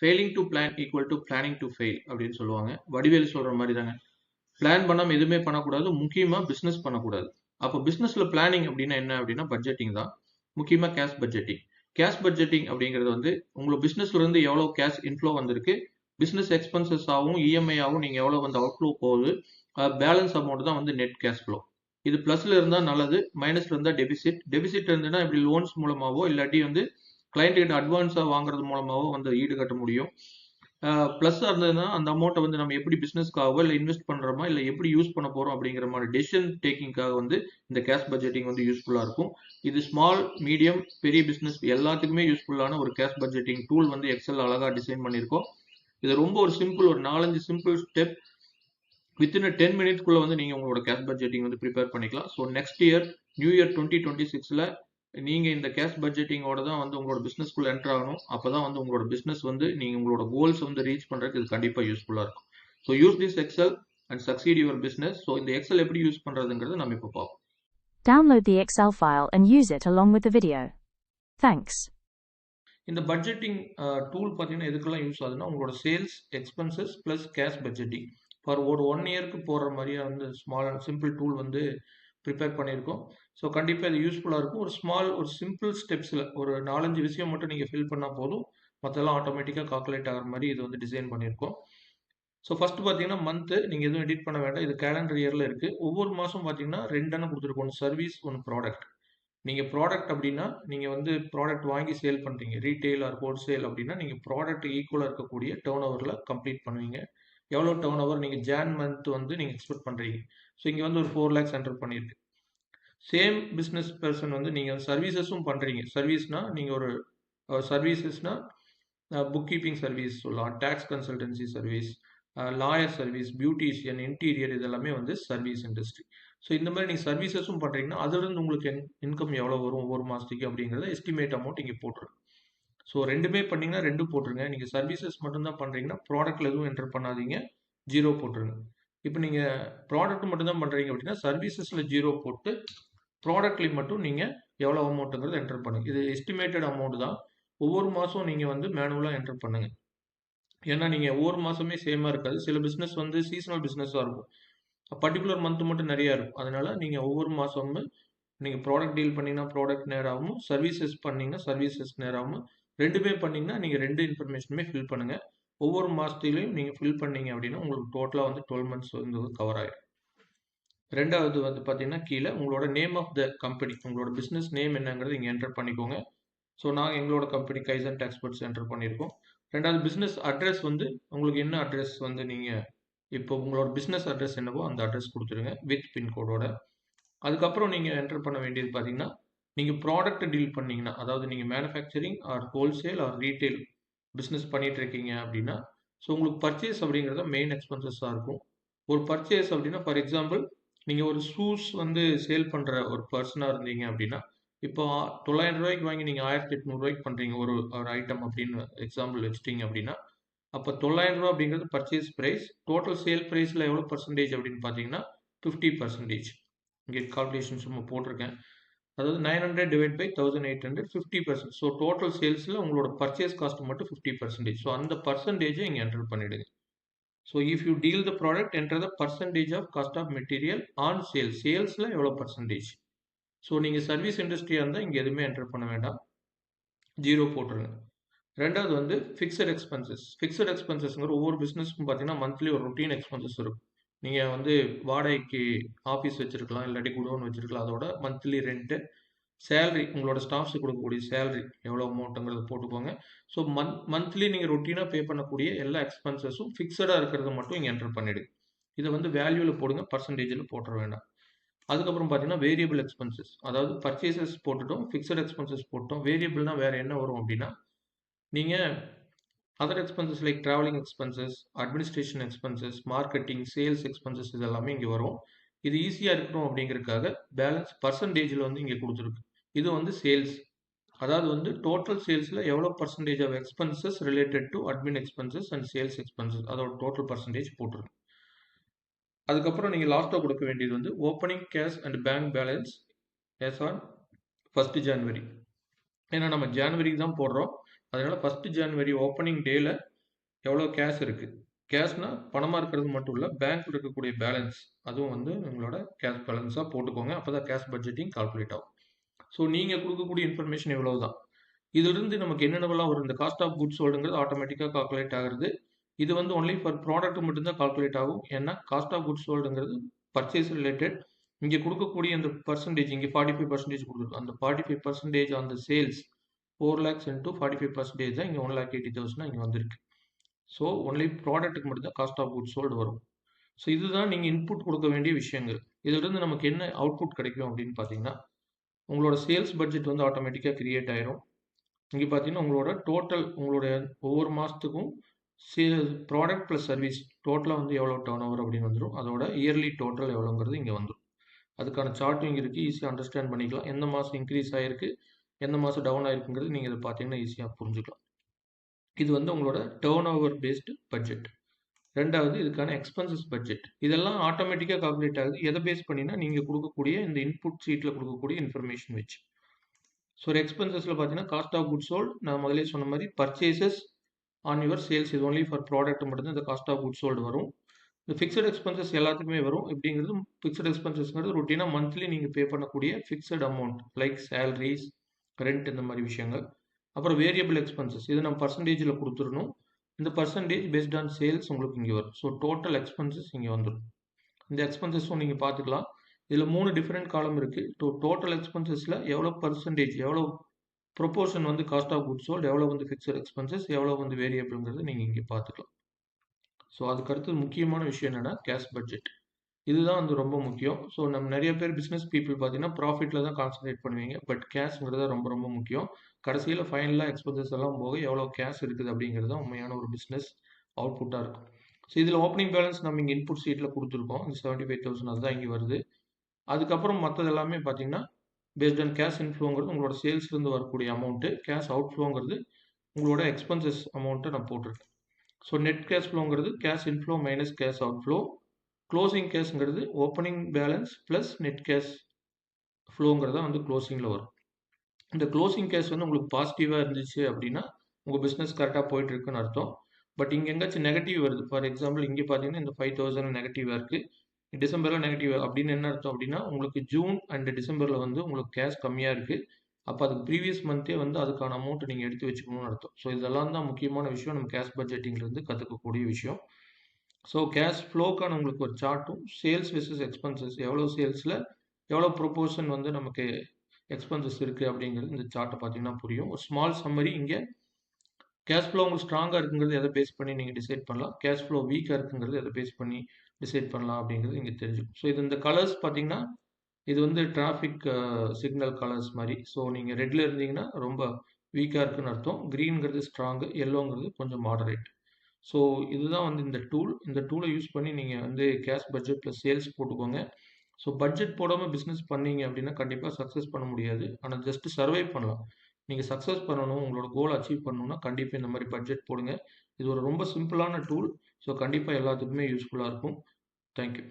Failing to plan equal to planning to fail அப்படின்னு சொல்லுவாங்க. வடிவேலு சொல்ற மாதிரி தாங்க. பிளான் பண்ணாம எதுவுமே பண்ணக்கூடாது. முக்கியமா பிசினஸ் பண்ணக்கூடாது. அப்போ பிசினஸ்ல பிளானிங் அப்படின்னா என்ன அப்படின்னா பட்ஜெட்டிங் தான். முக்கியமா கேஷ் பட்ஜெட்டிங். கேஷ் பட்ஜெட்டிங் அப்படிங்கிறது வந்து உங்களோட பிசினஸ்ல இருந்து எவ்வளவு கேஷ் இன்ஃப்ளோ வந்திருக்கு, பிசினஸ் எக்ஸ்பென்சஸ் ஆகும், இஎம்ஐ ஆகும், நீங்க எவ்வளவு வந்து அவுட்ஃப்ளோ போகுது, பேலன்ஸ் அமௌண்ட் தான் வந்து நெட் கேஷ் ஃப்ளோ. இது பிளஸ்ல இருந்தா நல்லது, மைனஸ்ல இருந்தா டெபிசிட். டெபிசிட் இருந்ததுன்னா இப்படி லோன்ஸ் மூலமாவோ இல்லாட்டி வந்து கிளைண்ட் கிட்ட அட்வான்ஸா வாங்குறது மூலமாவோ வந்து ஈடுகட்ட முடியும். ப்ளஸ் இருந்ததுன்னா அந்த அமௌண்ட்டை வந்து நம்ம எப்படி பிஸ்னஸ்க்காகவோ இல்லை இன்வெஸ்ட் பண்ணுறோமா இல்லை எப்படி யூஸ் பண்ண போகிறோம் அப்படிங்கிற மாதிரி டெசிஷன் டேக்கிங்காக வந்து இந்த கேஷ் பட்ஜெட்டிங் வந்து யூஸ்ஃபுல்லாக இருக்கும். இது ஸ்மால், மீடியம், பெரிய பிஸ்னஸ் எல்லாத்துக்குமே யூஸ்ஃபுல்லான ஒரு கேஷ் பட்ஜெட்டிங் டூல் வந்து எக்ஸல் அழகாக டிசைன் பண்ணியிருக்கோம். இது ரொம்ப ஒரு சிம்பிள், ஒரு 4-5 சிம்பிள் ஸ்டெப் வித்தின் 10 மினிட்ஸ்க்குள்ள வந்து நீங்கள் உங்களோட கேஷ் பட்ஜெட்டிங் வந்து ப்ரிப்பேர் பண்ணிக்கலாம். So next year new year 2026ல் நீங்கள் இந்த கேஷ் பட்ஜெட்டிங்கோட தான் வந்து உங்களோட பிஸ்னஸ்க்குள்ள என்டர் ஆகணும். அப்போ தான் வந்து உங்களோட பிஸ்னஸ் வந்து நீங்கள் உங்களோட கோல்ஸ் வந்து ரீச் பண்ணுறதுக்கு இது கண்டிப்பாக யூஸ்ஃபுல்லாக இருக்கும். So use this Excel and succeed your business. So இந்த எக்ஸல் எப்படி யூஸ் பண்ணுறதுங்கிறது நம்ம இப்போ பார்ப்போம். Download the Excel file and use it along with the video. Thanks. இந்த பட்ஜெட்டிங் டூல் பார்த்தீங்கன்னா எதுக்கெல்லாம் யூஸ் ஆகுதுன்னா உங்களோட sales expenses plus cash budgeting for ஒரு 1 இயருக்கு போடுற மாதிரியா வந்து ஸ்மால் சிம்பிள் டூல் வந்து ப்ரிப்பேர் பண்ணியிருக்கோம். ஸோ கண்டிப்பாக இது யூஸ்ஃபுல்லாக இருக்கும். ஒரு சிம்பிள் ஸ்டெப்ஸில் ஒரு 4-5 விஷயம் மட்டும் நீங்கள் ஃபில் பண்ணால் போதும், மற்றெல்லாம் ஆட்டோமேட்டிக்காக கால்குலேட் ஆகிற மாதிரி இது வந்து டிசைன் பண்ணியிருக்கோம். ஸோ ஃபஸ்ட்டு பார்த்தீங்கன்னா மந்த்து நீங்கள் எதுவும் எடிட் பண்ண வேண்டாம். இது கேலண்டர் இயரில் இருக்குது. ஒவ்வொரு மாதம் பார்த்தீங்கன்னா 2 கொடுத்துருக்கோம். ஒன்று சர்வீஸ், ஒன்று ப்ராடக்ட். நீங்கள் ப்ராடக்ட் அப்படின்னா நீங்கள் வந்து ப்ராடக்ட் வாங்கி சேல் பண்ணுறீங்க, ரீட்டெயில் ஆர் ஹோல்சேல் அப்படின்னா நீங்கள் ப்ராடக்ட் ஈக்குவலாக இருக்கக்கூடிய டேர்ன் ஓவரில் கம்ப்ளீட் பண்ணுவீங்க. எவ்வளோ டேர்ன் ஓவர் நீங்கள் ஜான் மந்த் வந்து நீங்கள் எக்ஸ்பெக்ட் பண்ணுறீங்க. ஸோ இங்கே வந்து ஒரு 4 lakhs என்டர் பண்ணியிருக்கு. சேம் பிஸ்னஸ் பர்சன் வந்து நீங்கள் சர்வீசஸும் பண்ணுறீங்க. சர்வீஸ்னால் நீங்கள் ஒரு சர்வீசஸ்னால் புக் கீப்பிங் சர்வீஸ் சொல்லலாம், tax consultancy service, lawyer service, beautician, interior, இதெல்லாமே வந்து சர்வீஸ் இண்டஸ்ட்ரி. ஸோ இந்த மாதிரி நீங்கள் சர்வீசஸும் பண்ணுறீங்கன்னா அதுலேருந்து உங்களுக்கு இன்கம் எவ்வளோ வரும் ஒவ்வொரு மாதத்துக்கு அப்படிங்கிறத எஸ்டிமேட் அமௌண்ட் இங்கே போட்டுருங்க. ஸோ ரெண்டுமே பண்ணிங்கன்னா 2 போட்டுருங்க. நீங்கள் சர்வீசஸ் மட்டும்தான் பண்ணுறீங்கன்னா ப்ராடக்ட்டில் எதுவும் என்டர் பண்ணாதீங்க, 0 போட்டுருங்க. இப்போ நீங்கள் ப்ராடக்ட் மட்டும்தான் பண்ணுறீங்க அப்படின்னா சர்வீசஸில் 0 போட்டு ப்ராடக்ட்லேயும் மட்டும் நீங்கள் எவ்வளோ அமௌண்ட்டுங்கிறது என்டர் பண்ணுங்கள். இது எஸ்டிமேட்டட் அமௌண்ட் தான். ஒவ்வொரு மாதம் நீங்கள் வந்து மேனுவலாக என்டர் பண்ணுங்கள். ஏன்னா நீங்கள் ஒவ்வொரு மாதமே சேமாக இருக்காது. சில பிஸ்னஸ் வந்து சீசனல் பிஸ்னஸாக இருக்கும், பர்டிகுலர் மந்த் மட்டும் நிறையா இருக்கும். அதனால் நீங்கள் ஒவ்வொரு மாதமும் நீங்கள் ப்ராடக்ட் டீல் பண்ணிங்கன்னா ப்ராடக்ட் நேராகவும், சர்வீசஸ் பண்ணிங்கன்னா சர்வீசஸ் நேராகவும், ரெண்டுமே பண்ணிங்கன்னா நீங்கள் 2 இன்ஃபர்மேஷனுமே ஃபில் பண்ணுங்கள். ஒவ்வொரு மாதத்துலையும் நீங்கள் ஃபில் பண்ணீங்க அப்படின்னா உங்களுக்கு டோட்டலாக வந்து 12 months வந்து கவர் ஆகிடும். ரெண்டாவது வந்து பார்த்தீங்கன்னா கீழே உங்களோட நேம் ஆஃப் த கம்பெனி, உங்களோட பிஸ்னஸ் நேம் என்னங்கிறது இங்கே என்டர் பண்ணிக்கோங்க. ஸோ நாங்கள் எங்களோட கம்பெனி கைசன் டேக்ஸ்பர்ட்ஸ் என்டர் பண்ணியிருக்கோம். ரெண்டாவது பிஸ்னஸ் அட்ரஸ் வந்து உங்களுக்கு என்ன அட்ரஸ் வந்து நீங்கள் இப்போ உங்களோட பிஸ்னஸ் அட்ரஸ் என்னவோ அந்த அட்ரஸ் கொடுத்துருங்க வித் பின்கோடோட. அதுக்கப்புறம் நீங்கள் என்டர் பண்ண வேண்டியது பார்த்தீங்கன்னா நீங்கள் ப்ராடக்ட் டீல் பண்ணீங்கன்னா, அதாவது நீங்கள் manufacturing or wholesale or retail business பண்ணிட்டு இருக்கீங்க அப்படின்னா ஸோ உங்களுக்கு பர்ச்சேஸ் அப்படிங்கிறத மெயின் எக்ஸ்பென்சஸாக இருக்கும். ஒரு பர்ச்சேஸ் அப்படின்னா ஃபார் எக்ஸாம்பிள் நீங்கள் ஒரு ஷூஸ் வந்து சேல் பண்ணுற ஒரு பர்சனாக இருந்தீங்க அப்படின்னா இப்போ 900 ரூபாய்க்கு வாங்கி நீங்கள் 1800 ரூபாய்க்கு பண்ணுறீங்க ஒரு ஐட்டம் அப்படின்னு எக்ஸாம்பிள் வச்சுட்டீங்க அப்படின்னா அப்போ 900 ரூபா அப்படிங்கிறது பர்ச்சேஸ் ப்ரைஸ். டோட்டல் சேல் ப்ரைஸில் எவ்வளோ பர்சன்டேஜ் அப்படின்னு பார்த்தீங்கன்னா 50%. இங்கே கால்குலேஷன் சும்மா போட்டிருக்கேன். அதாவது 900 டிவைட் பை 1800 50%. ஸோ டோட்டல் சேல்ஸில் உங்களோட பர்ச்சேஸ் காஸ்ட் மட்டும் 50%. ஸோ அந்த பர்சன்டேஜை இங்கே என்டர் பண்ணிவிடுங்க. So if you deal the product enter the percentage of cost of material on sales. சேல்ஸில் எவ்வளோ பர்சன்டேஜ். ஸோ நீங்கள் சர்வீஸ் இண்டஸ்ட்ரியாக இருந்தால் இங்கே எதுவுமே என்டர் பண்ண வேண்டாம், 0 போட்டுருங்க. ரெண்டாவது வந்து ஃபிக்ஸட் எக்ஸ்பென்சஸ். ஃபிக்ஸட் எக்ஸ்பென்சஸ்ங்கிற ஒவ்வொரு பிஸ்னஸ்க்கும் பார்த்தீங்கன்னா மந்த்லி ஒரு ரொட்டீன் எக்ஸ்பென்சஸ் இருக்கும். நீங்கள் வந்து வாடகைக்கு ஆஃபீஸ் வச்சுருக்கலாம், இல்லாட்டி குடோன் வச்சுருக்கலாம், அதோட மந்த்லி ரெண்ட்டு, சேலரி, உங்களோட ஸ்டாஃப்ஸுக்கு கொடுக்கக்கூடிய சேலரி எவ்வளோ அமௌண்ட்டுங்கிறது போட்டுக்கோங்க. ஸோ மந்த்லி நீங்கள் ரொட்டீனாக பே பண்ணக்கூடிய எல்லா எக்ஸ்பென்சஸும் ஃபிக்ஸடாக இருக்கிறத மட்டும் இங்கே என்டர் பண்ணிவிடுங்க. இதை வந்து வேல்யூவில் போடுங்க, பர்சன்டேஜில் போட்டுற வேண்டாம். அதுக்கப்புறம் பார்த்தீங்கன்னா வேரியபிள் எக்ஸ்பென்சஸ், அதாவது பர்ச்சேசஸ் போட்டுட்டோம், ஃபிக்ஸட் எக்ஸ்பென்சஸ் போட்டோம். வேரியபிள்னால் வேறு என்ன வரும் அப்படின்னா நீங்கள் other expenses like travelling expenses, administration expenses, marketing, sales expenses இதெல்லாமே இங்கே வரும். இது ஈஸியாக இருக்கணும் அப்படிங்கிறதுக்காக பேலன்ஸ் பர்சன்டேஜில் வந்து இங்கே கொடுத்துருக்கு. இது வந்து சேல்ஸ், அதாவது வந்து டோட்டல் சேல்ஸில் எவ்வளோ percentage of expenses related to admin expenses and sales expenses அதோட டோட்டல் பர்சன்டேஜ் போட்டுருக்கு. அதுக்கப்புறம் நீங்கள் லாஸ்ட்டாக கொடுக்க வேண்டியது வந்து opening cash and bank balance as on 1st January. ஏன்னா நம்ம ஜான்வரிக்கு தான் போடுறோம். அதனால 1st ஜனவரி ஓப்பனிங் டேல எவ்வளோ கேஷ் இருக்கு. கேஷ்னா பணமா இருக்கிறது மட்டும் இல்ல, பேங்க்ல இருக்கக்கூடிய பேலன்ஸ் அதுவும் வந்து உங்களோட கேஷ் பேலன்ஸா போட்டுக்கோங்க. அப்பதான் கேஷ் பட்ஜெட்டிங் கால்குலேட் ஆகும். ஸோ நீங்க குடுக்கக்கூடிய இன்ஃபர்மேஷன் இவ்வளவுதான். இதிலிருந்து நமக்கு என்னென்னவெல்லாம் வரும். இந்த காஸ்ட் ஆஃப் குட்ஸ் சோல்டுங்கிறது ஆட்டோமேட்டிக்கா கால்குலேட் ஆகுறது. இது வந்து ஒன்லி ஃபார் ப்ராடக்ட் மட்டும் தான் கால்குலேட் ஆகும். ஏன்னா காஸ்ட் ஆஃப் குட்ஸ் சோல்டுங்கிறது பர்ச்சேஸ் ரிலேட்டட். இங்க குடுக்கக்கூடிய அந்த பெர்சன்டேஜ் இங்க 45% குடுத்துருக்கோம். அந்த 45% on the sales 4 lakhs into 45% தான் இங்க 1,80,000 இங்க வந்திருக்கு. ஸோ ஒன்லி ப்ராடக்ட்டுக்கு மட்டும் தான் காஸ்ட் ஆஃப் குட்ஸ் சோல்டு வரும். ஸோ இதுதான் நீங்க இன்புட் கொடுக்க வேண்டிய விஷயங்கள். இதிலிருந்து நமக்கு என்ன அவுட்புட் கிடைக்கும் அப்படின்னு பார்த்தீங்கன்னா, உங்களோட சேல்ஸ் பட்ஜெட் வந்து ஆட்டோமேட்டிக்கா கிரியேட் ஆயிரும். இங்க பார்த்தீங்கன்னா, உங்களோட டோட்டல் உங்களுடைய ஒவ்வொரு மாசத்துக்கும் ப்ராடக்ட் பிளஸ் சர்வீஸ் டோட்டலா வந்து எவ்வளோ டர்ன் ஓவர் அப்படின்னு வந்துரும். அதோட இயர்லி டோட்டல் எவ்வளோங்கிறது இங்க வந்துரும். அதுக்கான சார்ட்டும் இங்க இருக்கு. ஈஸியா அண்டர்ஸ்டாண்ட் பண்ணிக்கலாம். எந்த மாசம் இன்க்ரீஸ் ஆயிருக்கு, எந்த மாசம் டவுன் ஆயிருக்குங்கிறது நீங்க இத பார்த்தீங்கன்னா ஈஸியா புரிஞ்சுக்கலாம். இது வந்து உங்களோட டர்ன் ஓவர் பேஸ்டு பட்ஜெட். 2வது இதுக்கான எக்ஸ்பென்சஸ் பட்ஜெட். இதெல்லாம் ஆட்டோமேட்டிக்கா கால்குலேட் ஆகுது. எத பேஸ் பண்ணினா நீங்க குடுக்கக்கூடிய இந்த இன்புட் ஷீட்ல குடுக்கக்கூடிய இன்ஃபர்மேஷன் வச்சு. ஸோ ஒரு எக்ஸ்பென்சஸ்ல பார்த்தீங்கன்னா, காஸ்ட் ஆஃப் குட்ஸ் சோல்ட் நான் முதலே சொன்ன மாரி பர்ச்சேசஸ் ஆன் யுவர் சேல்ஸ் இது ஒன்லி ஃபார் ப்ராடக்ட் மட்டும் தான் இந்த காஸ்ட் ஆஃப் குட்ஸ் சோல்டு வரும். இந்த ஃபிக்ஸட் எக்ஸ்பென்சஸ் எல்லாத்துக்குமே வரும். எப்படிங்கிறது ஃபிக்ஸட் எக்ஸ்பென்சஸ்ங்கிறது ரொட்டீனா மந்த்லி நீங்க பே பண்ணக்கூடிய ஃபிக்ஸட் அமௌண்ட் லைக் சேலரீஸ், ரெண்ட் இந்த மாரி விஷயங்கள். அப்புறம் வேரியபிள் எக்ஸ்பென்சஸ் இது நம்ம பெர்சன்டேஜ்ல குடுத்துறணும். இந்த பெர்சன்டேஜ் பேஸ்ட் ஆன் சேல்ஸ் உங்களுக்கு இங்க வரும். ஸோ டோட்டல் எக்ஸ்பென்சஸ் இங்க வந்துரும். இந்த எக்ஸ்பென்சஸும் நீங்க பார்த்துக்கலாம். இதுல 3 டிஃபரெண்ட் காலம் இருக்கு. டோட்டல் எக்ஸ்பென்சஸ்ல எவ்வளோ பெர்சன்டேஜ் எவ்வளோ ப்ரொபோர்ஷன் வந்து காஸ்ட் ஆஃப் குட்ஸ் சோல்ட், எவ்வளோ வந்து ஃபிக்ஸட் எக்ஸ்பென்சஸ், எவ்வளோ வந்து வேரியபிள்ங்கிறது நீங்க இங்க பார்த்துக்கலாம். ஸோ அதுக்கு அடுத்து முக்கியமான விஷயம் என்னன்னா கேஷ் பட்ஜெட். இதுதான் வந்து ரொம்ப முக்கியம். ஸோ நம்ம நிறைய பேர் பிசினஸ் பீப்புள் பார்த்தீங்கன்னா ப்ராஃபிட்ல தான் கான்சன்ட்ரேட் பண்ணுவீங்க. பட் கேஷ்ங்கிறது ரொம்ப ரொம்ப முக்கியம். கடைசியில ஃபைனலா எக்ஸ்பென்சஸ் எல்லாம் போக எவ்வளோ கேஷ் இருக்குது அப்படிங்கிறது தான் உண்மையான ஒரு பிசினஸ் அவுட்புட்டா இருக்கும். ஸோ இதுல ஓப்பனிங் பேலன்ஸ் நம்ம இங்க இன்புட் ஷீட்ல குடுத்துருக்கோம். இந்த 75,000 அதுதான் இங்க வருது. அதுக்கப்புறம் மத்தது எல்லாமே பார்த்தீங்கன்னா, பேஸ்ட் ஆன் கேஷ் இன்ஃப்ளோங்கிறது உங்களோட சேல்ஸ்ல இருந்து வரக்கூடிய அமௌண்ட். கேஷ் அவுட்ஃப்ளோங்கிறது உங்களோட எக்ஸ்பென்சஸ் அமௌண்ட்ட நான் போட்டிருக்கேன். ஸோ நெட் கேஷ் ஃப்ளோங்கிறது cash inflow minus cash outflow. Closing கேஷ்ங்கிறது opening balance plus net cash ஃப்ளோங்கிறதா வந்து க்ளோசிங்ல வரும். இந்த க்ளோசிங் கேஷ் வந்து உங்களுக்கு பாசிட்டிவா இருந்துச்சு அப்படின்னா, உங்க பிசினஸ் கரெக்ட்டா போயிட்டு இருக்குன்னு அர்த்தம். பட் இங்க எங்கேயாச்சும் நெகட்டிவ் வருது. ஃபார் எக்ஸாம்பிள் இங்க பார்த்தீங்கன்னா, இந்த 5,000 நெகட்டிவா இருக்கு. டிசம்பர்ல நெகட்டிவ் அப்படின்னு என்ன அர்த்தம் அப்படின்னா, உங்களுக்கு ஜூன் அண்ட் டிசம்பர்ல வந்து உங்களுக்கு கேஷ் கம்மியா இருக்கு. அப்ப அதுக்கு ப்ரீவியஸ் மந்த்தே வந்து அதுக்கான அமௌண்ட் நீங்க எடுத்து வச்சுக்கணும்னு அர்த்தம். ஸோ இதெல்லாம் தான் முக்கியமான விஷயம். நம்ம கேஷ் பட்ஜெட்டிங்ல இருந்து கத்துக்கக்கூடிய விஷயம். ஸோ கேஷ் ஃப்ளோக்கான உங்களுக்கு ஒரு சார்ட்டும், சேல்ஸ் வெர்சஸ் எக்ஸ்பென்சஸ் எவ்வளோ சேல்ஸ்ல எவ்வளோ ப்ரொபோர்ஷன் வந்து நமக்கு எக்ஸ்பென்சஸ் இருக்கு அப்படிங்கிறது இந்த சார்ட்டை பார்த்தீங்கன்னா புரியும். ஒரு ஸ்மால் சம்மரி இங்க கேஷ் ஃப்ளோ உங்களுக்கு ஸ்ட்ராங்கா இருக்குங்கிறது எதை பேஸ் பண்ணி நீங்க டிசைட் பண்ணலாம். கேஷ் ஃப்ளோ வீக்கா இருக்குங்கிறது எதை பேஸ் பண்ணி டிசைட் பண்ணலாம் அப்படிங்கிறது இங்க தெரிஞ்சுக்கும். ஸோ இது இந்த கலர்ஸ் பார்த்தீங்கன்னா, இது வந்து டிராஃபிக் சிக்னல் கலர்ஸ் மாதிரி. ஸோ நீங்க ரெட்ல இருந்தீங்கன்னா ரொம்ப வீக்கா இருக்குன்னு அர்த்தம். கிரீன்ங்கிறது ஸ்ட்ராங், எல்லோங்கிறது கொஞ்சம் மாடரேட். ஸோ இதுதான் வந்து இந்த டூல். இந்த டூலை யூஸ் பண்ணி நீங்க வந்து கேஷ் பட்ஜெட் பிளஸ் சேல்ஸ் போட்டுக்கோங்க. ஸோ பட்ஜெட் போடாம பிசினஸ் பண்ணீங்க அப்படின்னா கண்டிப்பா சக்சஸ் பண்ண முடியாது. ஆனா ஜஸ்ட் சர்வைவ் பண்ணலாம். நீங்க சக்சஸ் பண்ணணும், உங்களோட கோல் அச்சீவ் பண்ணணும்னா கண்டிப்பா இந்த மாதிரி பட்ஜெட் போடுங்க. இது ஒரு ரொம்ப சிம்பிளான டூல். ஸோ கண்டிப்பா எல்லாத்துக்குமே யூஸ்ஃபுல்லா இருக்கும். Thank you.